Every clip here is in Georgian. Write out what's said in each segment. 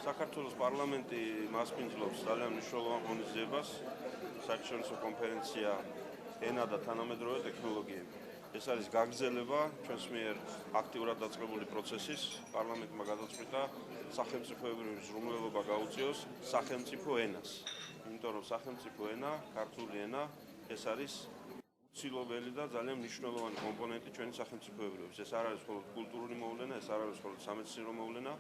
საქართველოს პარლამენტი მასპინძლობს ძალიან მნიშვნელოვან ღონისძიებას, საერთაშორისო კონფერენცია ენა და თანამედროვე ტექნოლოგიები. ეს არის გაგრძელება ჩვენს მიერ აქტიურად დაწყებული პროცესის, პარლამენტმა გადაწყვიტა სახელმწიფოებრივი ზრუნველობა გაუწიოს სახელმწიფო ენას. იმიტომ რომ სახელმწიფო ენა, ქართული ენა, ეს არის უცილობელი და ძალიან მნიშვნელოვანი კომპონენტი ჩვენი სახელმწიფოებრიობის. ეს არ არის მხოლოდ კულტურული მოვლენა, ეს არ არის მხოლოდ სამეცნიერო მოვლენა.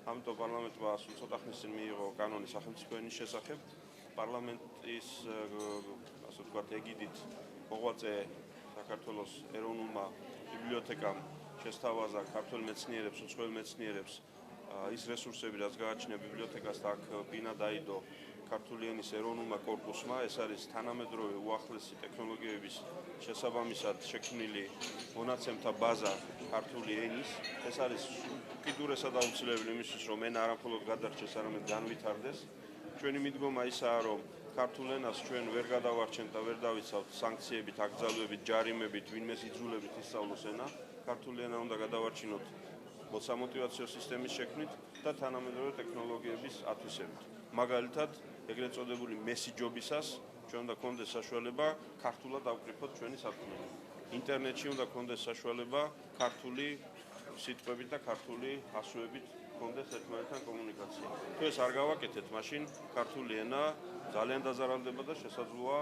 ამიტომ პარლამენტმა სულ ცოტა ხნის წინ მიიღო კანონი სახელმწიფო ენის შესახებ. პარლამენტის ასე ვთქვათ ეგიდით მოღვაწე საქართველოს ეროვნულმა ბიბლიოთეკამ შესთავაზა ქართველ მეცნიერებს, უცხოელ მეცნიერებს ის რესურსები, რაც გააჩნია ბიბლიოთეკას და აქ ბინა დაიდო ქართული ენის ეროვნულმა კორპუსმა. ეს არის თანამედროვე უახლესი ტექნოლოგიების შესაბამისად შექმნილი მონაცემთა ბაზა ქართული ენის. ეს არის უკიდურესად აუცილებელი იმისთვის, რომ ენა არა მხოლოდ გადარჩეს, არამედ განვითარდეს. ჩვენი მიდგომა ისაა, რომ ქართულ ენას ჩვენ ვერ გადავარჩენთ და ვერ დავიცავთ სანქციებით, აკრძალვებით, ჯარიმებით, ვინმეს იძულებით ისწავლოს ენა. ქართული ენა უნდა გადავარჩინოთ მოსამოტივაციო სისტემის შექმნით და თანამედროვე ტექნოლოგიების ათვისებით. მაგალითად, ეგრეთ წოდებული მესიჯობისას ჩვენ უნდა გქონდეს საშუალება ქართულად ავკრიფოთ ჩვენი სათქმელი. ინტერნეტში უნდა გქონდეს საშუალება ქართული სიტყვებით და ქართული ასოებით გქონდეს ერთმანეთთან კომუნიკაცია. თუ ეს არ გავაკეთეთ, მაშინ ქართული ენა ძალიან დაზარალდება და შესაძლოა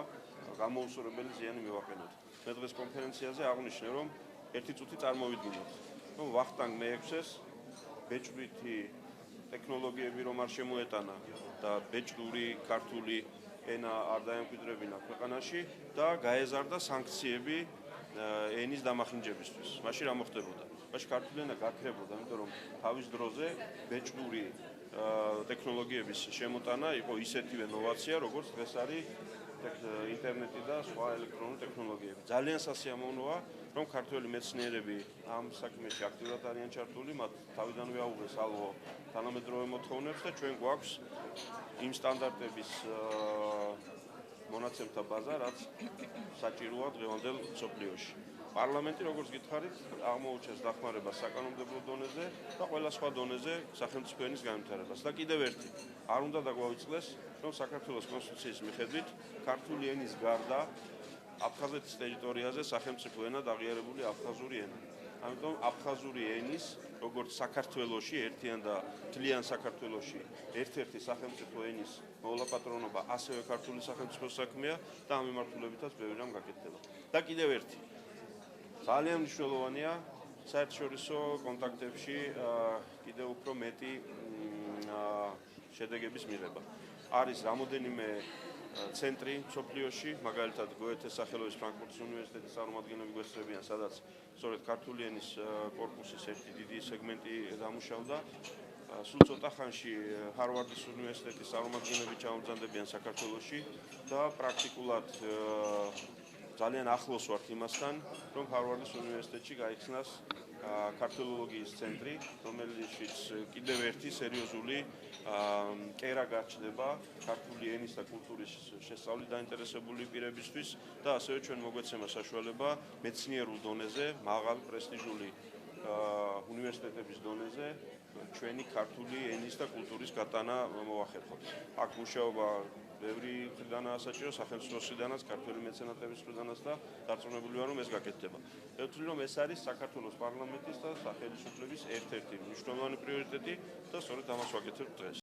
გამოუსწორებელი ზიანი მივაყენოთ. მე დღეს კონფერენციაზე აღვნიშნე, რომ ერთი წუთი წარმოვიდგინოთ, რომ ვახტანგ მეექვსეს ბეჭდვითი ტექნოლოგიები რომ არ შემოეტანა და ბეჭდური ქართული ენა არ დაემკვიდრებინა ქვეყანაში და გაეზარდა სანქციები ენის დამახინჯებისთვის. მაშინ რა მოხდებოდა? მაშინ ქართული ენა გაქრებოდა, იმიტომ რომ თავის დროზე ბეჭდური ტექნოლოგიების შემოტანა იყო ისეთივე ნოვაცია, როგორც დღეს არის ინტერნეტი და სხვა ელექტრონული ტექნოლოგიები. ძალიან სასიამოვნოა, რომ ქართველი მეცნიერები ამ საქმეში აქტიურად არიან ჩართული, მათ თავიდანვე აუღეს ალვო თანამედროვე მოთხოვნებს და ჩვენ გვაქვს იმ სტანდარტების მონაცემთა ბაზა, რაც საჭიროა დღევანდელ მსოფლიოში. პარლამენტი, როგორც გითხარით, აღმოუჩენს დახმარებას საკანონმდებლო დონეზე და ყველა სხვა დონეზე სახელმწიფო ენის განვითარებას. და კიდევ ერთი, არ უნდა დაგვაუწყდეს, რომ საქართველოს კონსტიტუციის მიხედვით ქართული ენის გარდა აფხაზეთის ტერიტორიაზე სახელმწიფო ენად აღიარებული აფხაზური ენა. ამიტომ აფხაზური ენის, როგორც საქართველოში, ერთიან და მთლიან საქართველოში ერთ-ერთი სახელმწიფო ენის მოვლა-პატრონობა ასევე ქართული სახელმწიფოს საქმეა და ამ მიმართულებითაც ბევრი რამ გაკეთდება. და კიდევ ერთი, ძალიან მნიშვნელოვანია საერთაშორისო კონტაქტებში კიდევ უფრო მეტი შედეგების მიღება. არის რამოდენიმე ცენტრი მსოფლიოში, მაგალითად გოეთეს სახელობის ფრანკფურტის უნივერსიტეტის წარმომადგენლები გვესწრებიან, სადაც სწორედ ქართული ენის კორპუსის ერთი დიდი სეგმენტი დამუშავდა. სულ ცოტა ხანში ჰარვარდის უნივერსიტეტის წარმომადგენლები ჩამომზადებიან საქართველოში და პრაქტიკულად ძალიან ახლოს ვართ იმასთან, რომ ჰარვარდის უნივერსიტეტში გაიხსნას ქართოლოგიის ცენტრი, რომელშიც კიდევ ერთი სერიოზული კერა გაჩნდება ქართული ენის და კულტურის შესწავლით დაინტერესებული პირებისთვის და ასევე ჩვენ მოგვეცემა საშუალება მეცნიერულ დონეზე, მაღალ პრესტიჟული უნივერსიტეტების დონეზე ჩვენი ქართული ენის და კულტურის გატანა მოახერხოთ. აქ მუშაობა ბევრი მხრიდანაა საჭირო, სახელმწიფოს მხრიდანაც, ქართველი მეცენატების მხრიდანაც და დარწმუნებული ვარ, რომ ეს გაკეთდება. მე ვთვლი, რომ ეს არის საქართველოს პარლამენტის და სახელმწიფოების ერთ-ერთი მნიშვნელოვანი პრიორიტეტი და სწორედ ამას ვაკეთებ დღეს.